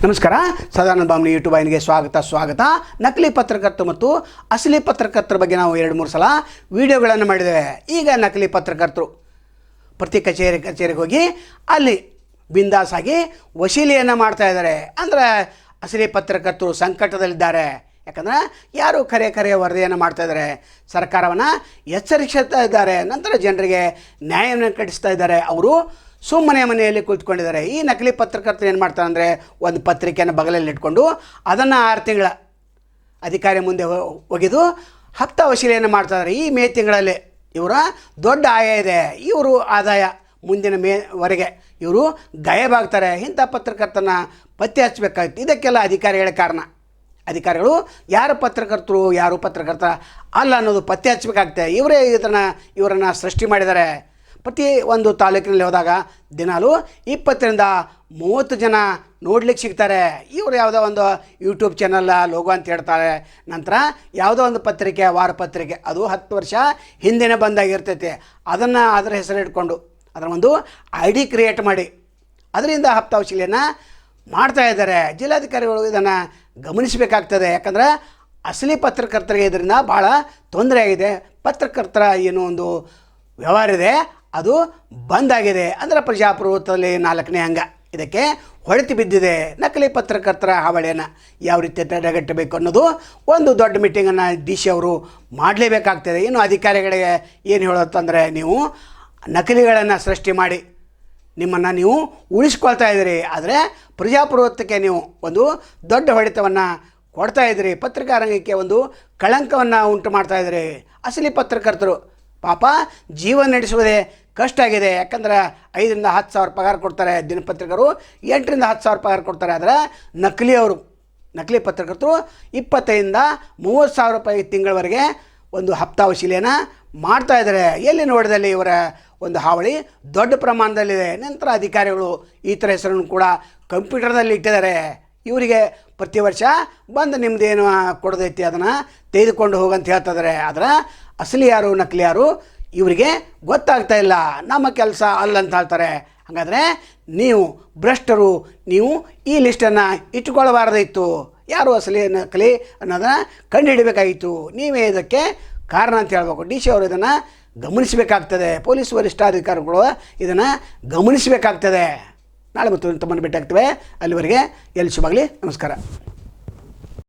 ನಮಸ್ಕಾರ. ಸದಾನಂದ ಬಾಮ್ನಿ ಯೂಟ್ಯೂಬ್ ವಾಹಿನಿಗೆ ಸ್ವಾಗತ. ನಕಲಿ ಪತ್ರಕರ್ತರು ಮತ್ತು ಅಸಲಿ ಪತ್ರಕರ್ತರ ಬಗ್ಗೆ ನಾವು 2-3 ಸಲ ವಿಡಿಯೋಗಳನ್ನು ಮಾಡಿದ್ದೇವೆ. ಈಗ ನಕಲಿ ಪತ್ರಕರ್ತರು ಪ್ರತಿ ಕಚೇರಿಗೆ ಹೋಗಿ ಅಲ್ಲಿ ಬಿಂದಾಸಾಗಿ ವಸೂಲಿಯನ್ನು ಮಾಡ್ತಾ ಇದ್ದಾರೆ. ಅಂದರೆ ಅಸಲಿ ಪತ್ರಕರ್ತರು ಸಂಕಟದಲ್ಲಿದ್ದಾರೆ. ಯಾಕಂದರೆ ಯಾರು ಕರೆ ವರದಿಯನ್ನು ಮಾಡ್ತಾಯಿದ್ದಾರೆ, ಸರ್ಕಾರವನ್ನು ಎಚ್ಚರಿಸ್ತಾ ಇದ್ದಾರೆ, ನಂತರ ಜನರಿಗೆ ನ್ಯಾಯವನ್ನು ಕಟ್ಟಿಸ್ತಾ ಇದ್ದಾರೆ. ಅವರು ಸುಮ್ಮನೆ ಮನೆಯಲ್ಲಿ ಕುಳಿತುಕೊಂಡಿದ್ದಾರೆ. ಈ ನಕಲಿ ಪತ್ರಕರ್ತರು ಏನು ಮಾಡ್ತಾರೆ ಅಂದರೆ, ಒಂದು ಪತ್ರಿಕೆಯನ್ನು ಬಗಲಲ್ಲಿ ಇಟ್ಕೊಂಡು ಅದನ್ನು 6 ತಿಂಗಳ ಅಧಿಕಾರಿ ಮುಂದೆ ಒಗೆದು ಹಪ್ತ ವಸೂಲಿಯನ್ನು ಮಾಡ್ತಾಯಿದ್ದಾರೆ. ಈ ಮೇ ತಿಂಗಳಲ್ಲಿ ಇವರ ದೊಡ್ಡ ಆಯ ಇದೆ. ಇವರು ಆದಾಯ ಮುಂದಿನ ಮೇವರೆಗೆ ಇವರು ಗಾಯಬಾಗ್ತಾರೆ. ಇಂಥ ಪತ್ರಕರ್ತನ ಪತ್ತೆ ಹಚ್ಚಬೇಕಾಗಿತ್ತು. ಇದಕ್ಕೆಲ್ಲ ಅಧಿಕಾರಿಗಳೇ ಕಾರಣ. ಅಧಿಕಾರಿಗಳು ಯಾರು ಪತ್ರಕರ್ತರು ಯಾರು ಪತ್ರಕರ್ತ ಅಲ್ಲ ಅನ್ನೋದು ಪತ್ತೆ ಹಚ್ಚಬೇಕಾಗ್ತದೆ. ಇವರೇ ಇವರನ್ನು ಸೃಷ್ಟಿ ಮಾಡಿದ್ದಾರೆ. ಪ್ರತಿ ಒಂದು ತಾಲೂಕಿನಲ್ಲಿ ಹೋದಾಗ ದಿನಾಲು 20-30 ಜನ ನೋಡ್ಲಿಕ್ಕೆ ಸಿಗ್ತಾರೆ. ಇವರು ಯಾವುದೋ ಒಂದು ಯೂಟ್ಯೂಬ್ ಚಾನಲ್ ಲೋಗೋ ಅಂತ ಹೇಳ್ತಾರೆ. ನಂತರ ಯಾವುದೋ ಒಂದು ಪತ್ರಿಕೆ, ವಾರ ಪತ್ರಿಕೆ, ಅದು 10 ವರ್ಷ ಹಿಂದಿನ ಬಂದಾಗಿರ್ತೈತೆ. ಅದರ ಹೆಸರು ಇಟ್ಕೊಂಡು ಅದರ ಒಂದು ID ಕ್ರಿಯೇಟ್ ಮಾಡಿ ಅದರಿಂದ ಹಪ್ತ ವಸೂಲಿಯನ್ನು ಮಾಡ್ತಾ ಇದ್ದಾರೆ. ಜಿಲ್ಲಾಧಿಕಾರಿಗಳು ಇದನ್ನು ಗಮನಿಸಬೇಕಾಗ್ತದೆ. ಯಾಕಂದರೆ ಅಸಲಿ ಪತ್ರಕರ್ತರಿಗೆ ಇದರಿಂದ ಭಾಳ ತೊಂದರೆ ಆಗಿದೆ. ಪತ್ರಕರ್ತರ ಏನೋ ಒಂದು ವ್ಯವಹಾರ ಇದೆ, ಅದು ಬಂದಾಗಿದೆ. ಅಂದರೆ ಪ್ರಜಾಪ್ರಭುತ್ವದಲ್ಲಿ 4ನೇ ಅಂಗ ಇದಕ್ಕೆ ಹೊಡೆತು ಬಿದ್ದಿದೆ. ನಕಲಿ ಪತ್ರಕರ್ತರ ಹಾವಳಿಯನ್ನು ಯಾವ ರೀತಿ ತಡೆಗಟ್ಟಬೇಕು ಅನ್ನೋದು ಒಂದು ದೊಡ್ಡ ಮೀಟಿಂಗನ್ನು DC ಅವರು ಮಾಡಲೇಬೇಕಾಗ್ತದೆ. ಇನ್ನು ಅಧಿಕಾರಿಗಳಿಗೆ ಏನು ಹೇಳೋತ್ತಂದರೆ, ನೀವು ನಕಲಿಗಳನ್ನು ಸೃಷ್ಟಿ ಮಾಡಿ ನಿಮ್ಮನ್ನು ನೀವು ಉಳಿಸ್ಕೊಳ್ತಾ ಇದ್ದೀರಿ, ಆದರೆ ಪ್ರಜಾಪ್ರಭುತ್ವಕ್ಕೆ ನೀವು ಒಂದು ದೊಡ್ಡ ಹೊಡೆತವನ್ನು ಕೊಡ್ತಾ ಇದ್ದೀರಿ. ಪತ್ರಿಕಾ ರಂಗಕ್ಕೆ ಒಂದು ಕಳಂಕವನ್ನು ಉಂಟು ಮಾಡ್ತಾ ಇದ್ದೀರಿ. ಅಸಲಿ ಪತ್ರಕರ್ತರು ಪಾಪ ಜೀವನ ನಡೆಸುವುದೇ ಕಷ್ಟ ಆಗಿದೆ. ಯಾಕಂದರೆ 5-10 ಸಾವಿರ ಪಗಾರ ಕೊಡ್ತಾರೆ ದಿನಪತ್ರಿಕರು, 8-10 ಸಾವಿರ ಪಗಾರ ಕೊಡ್ತಾರೆ. ಆದರೆ ನಕಲಿ ಪತ್ರಕರ್ತರು 25-30 ಸಾವಿರ ರೂಪಾಯಿ ತಿಂಗಳವರೆಗೆ ಒಂದು ಹಪ್ತ ವಸೂಲಿಯನ್ನು ಮಾಡ್ತಾ ಇದ್ದಾರೆ. ಎಲ್ಲಿ ನೋಡಿದಲ್ಲಿ ಇವರ ಒಂದು ಹಾವಳಿ ದೊಡ್ಡ ಪ್ರಮಾಣದಲ್ಲಿದೆ. ನಂತರ ಅಧಿಕಾರಿಗಳು ಈ ಥರ ಹೆಸರನ್ನು ಕೂಡ ಕಂಪ್ಯೂಟರ್ನಲ್ಲಿ ಇಟ್ಟಿದ್ದಾರೆ. ಇವರಿಗೆ ಪ್ರತಿ ವರ್ಷ ಬಂದು ನಿಮ್ಮದೇನು ಕೊಡೋದೈತಿ ಅದನ್ನು ತೆಗೆದುಕೊಂಡು ಹೋಗಂತ ಹೇಳ್ತಿದ್ದಾರೆ. ಆದರೆ ಅಸಲಿ ಯಾರು ನಕಲಿ ಯಾರು ಇವರಿಗೆ ಗೊತ್ತಾಗ್ತಾ ಇಲ್ಲ. ನಮ್ಮ ಕೆಲಸ ಅಲ್ಲಂತ ಹೇಳ್ತಾರೆ. ಹಾಗಾದರೆ ನೀವು ಭ್ರಷ್ಟರು, ನೀವು ಈ ಲಿಸ್ಟನ್ನು ಇಟ್ಟುಕೊಳ್ಳಬಾರ್ದಾಯಿತ್ತು. ಯಾರು ಅಸಲಿ ನಕಲಿ ಅನ್ನೋದನ್ನು ಕಂಡುಹಿಡಬೇಕಾಗಿತ್ತು. ನೀವೇ ಇದಕ್ಕೆ ಕಾರಣ ಅಂತ ಹೇಳಬೇಕು. DC ಅವರು ಇದನ್ನು ಗಮನಿಸಬೇಕಾಗ್ತದೆ. ಪೊಲೀಸ್ ವರಿಷ್ಠಾಧಿಕಾರಿಗಳು ಇದನ್ನು ಗಮನಿಸಬೇಕಾಗ್ತದೆ. ನಾಳೆ ಮತ್ತು ತಮ್ಮನ್ನು ಭೇಟಿ ಆಗ್ತೇವೆ. ಅಲ್ಲಿವರೆಗೆ ಎಲ್ಲಿ ಶುಭಾಗಲಿ. ನಮಸ್ಕಾರ.